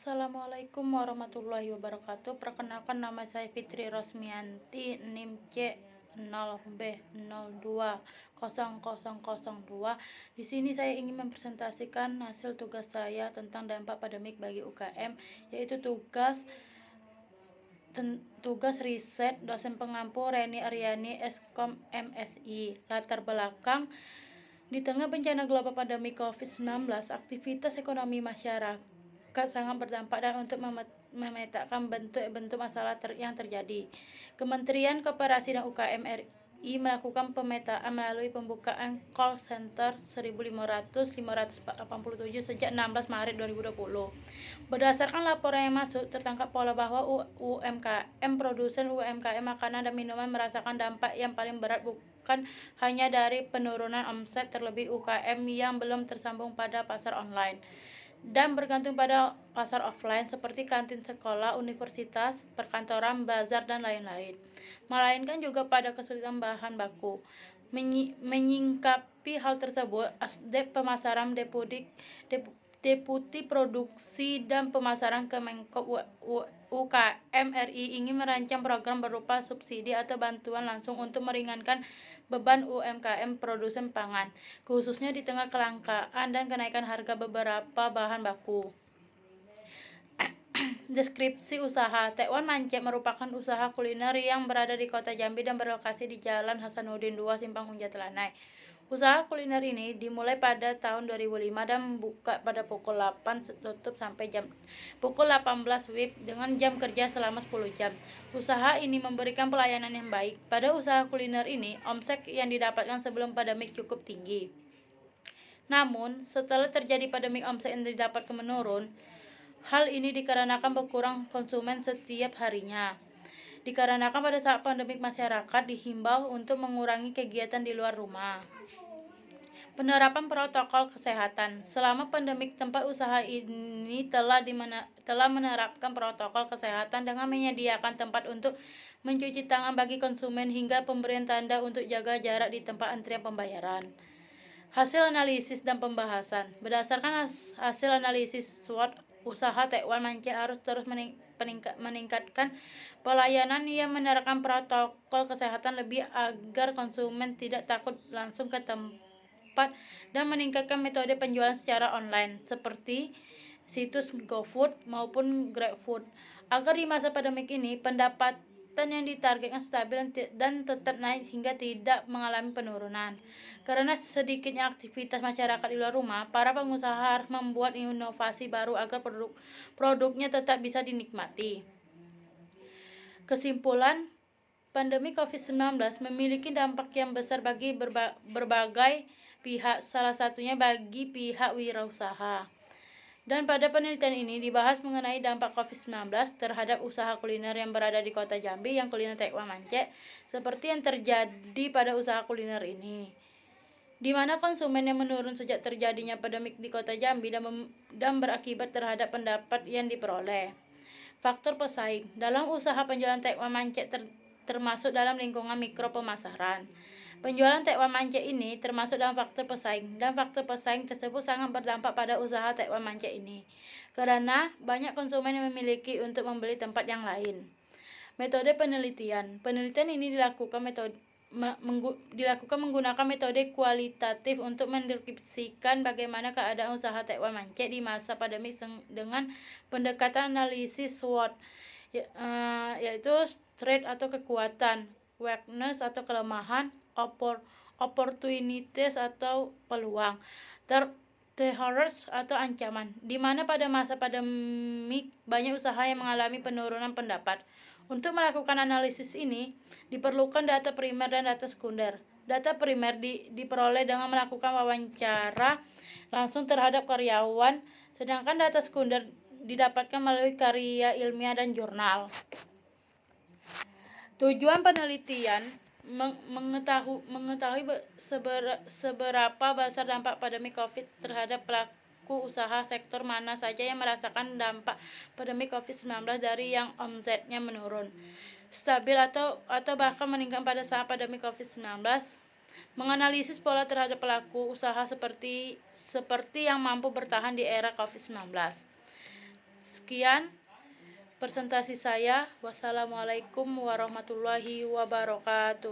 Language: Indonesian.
Assalamualaikum warahmatullahi wabarakatuh. Perkenalkan, nama saya Fitri Rosmianti, NIM C0B020002. Di sini saya ingin mempresentasikan hasil tugas saya tentang dampak pandemik bagi UKM, yaitu tugas riset dosen pengampu Reni Aryani Eskom MSI. Latar belakang: di tengah bencana global pandemi COVID-19, aktivitas ekonomi masyarakat sangat berdampak dan untuk memetakan bentuk-bentuk masalah yang terjadi, Kementerian Koperasi dan UKM RI melakukan pemetaan melalui pembukaan call center 1500-587 sejak 16 Maret 2020. Berdasarkan laporan yang masuk, tertangkap pola bahwa UMKM produsen UMKM makanan dan minuman merasakan dampak yang paling berat, bukan hanya dari penurunan omset, terlebih UKM yang belum tersambung pada pasar online dan bergantung pada pasar offline seperti kantin sekolah, universitas, perkantoran, bazar, dan lain-lain, melainkan juga pada kesulitan bahan baku. Menyingkapi hal tersebut, Asdep Pemasaran Deputi Produksi dan Pemasaran Kemenko UKM RI ingin merancang program berupa subsidi atau bantuan langsung untuk meringankan beban UMKM produsen pangan, khususnya di tengah kelangkaan dan kenaikan harga beberapa bahan baku. Deskripsi usaha: Tekwan Mancek merupakan usaha kuliner yang berada di Kota Jambi dan berlokasi di Jalan Hasanuddin 2, Simpang Unja Telanai. Usaha kuliner ini dimulai pada tahun 2005 dan buka pada pukul 8, tutup sampai pukul 18 WIB dengan jam kerja selama 10 jam. Usaha ini memberikan pelayanan yang baik. Pada usaha kuliner ini, omset yang didapatkan sebelum pandemi cukup tinggi. Namun, setelah terjadi pandemi, omset yang didapatkan menurun. Hal ini dikarenakan berkurang konsumen setiap harinya. Dikarenakan pada saat pandemi masyarakat dihimbau untuk mengurangi kegiatan di luar rumah. Penerapan protokol kesehatan: selama pandemik, tempat usaha ini telah menerapkan protokol kesehatan dengan menyediakan tempat untuk mencuci tangan bagi konsumen hingga pemberian tanda untuk jaga jarak di tempat antrian pembayaran. Hasil analisis dan pembahasan: berdasarkan hasil analisis SWOT, usaha Tekwan Mancek harus terus meningkatkan pelayanan yang menerapkan protokol kesehatan lebih agar konsumen tidak takut langsung ke tempat dan meningkatkan metode penjualan secara online seperti situs GoFood maupun GrabFood, agar di masa pandemik ini pendapatan yang ditargetkan stabil dan tetap naik hingga tidak mengalami penurunan. Karena sedikitnya aktivitas masyarakat di luar rumah, para pengusaha harus membuat inovasi baru agar produknya tetap bisa dinikmati. Kesimpulan: pandemi COVID-19 memiliki dampak yang besar bagi berbagai pihak, salah satunya bagi pihak wirausaha. Dan pada penelitian ini dibahas mengenai dampak COVID-19 terhadap usaha kuliner yang berada di Kota Jambi yang kuliner Tekwan Mancek, seperti yang terjadi pada usaha kuliner ini, di mana konsumen yang menurun sejak terjadinya pandemik di Kota Jambi dan berakibat terhadap pendapat yang diperoleh. Faktor pesaing dalam usaha penjualan Tekwan Mancek termasuk dalam lingkungan mikro pemasaran. Penjualan Tekwan Mancek ini termasuk dalam faktor pesaing, dan faktor pesaing tersebut sangat berdampak pada usaha Tekwan Mancek ini, karena banyak konsumen yang memiliki untuk membeli tempat yang lain. Metode penelitian: penelitian ini dilakukan menggunakan metode kualitatif untuk mendeskripsikan bagaimana keadaan usaha Tekwan Mancek di masa pandemi dengan pendekatan analisis SWOT, yaitu strength atau kekuatan, weakness atau kelemahan, opportunities atau peluang, threats atau ancaman, di mana pada masa pandemik banyak usaha yang mengalami penurunan pendapat. Untuk melakukan analisis ini diperlukan data primer dan data sekunder. Data primer diperoleh dengan melakukan wawancara langsung terhadap karyawan, sedangkan data sekunder didapatkan melalui karya ilmiah dan jurnal. Tujuan penelitian: mengetahui seberapa besar dampak pandemi COVID terhadap pelaku usaha sektor mana saja yang merasakan dampak pandemi COVID-19 dari yang omsetnya menurun, stabil atau bahkan meningkat pada saat pandemi COVID-19. Menganalisis pola terhadap pelaku usaha seperti yang mampu bertahan di era COVID-19. Sekian presentasi saya. Wassalamualaikum warahmatullahi wabarakatuh.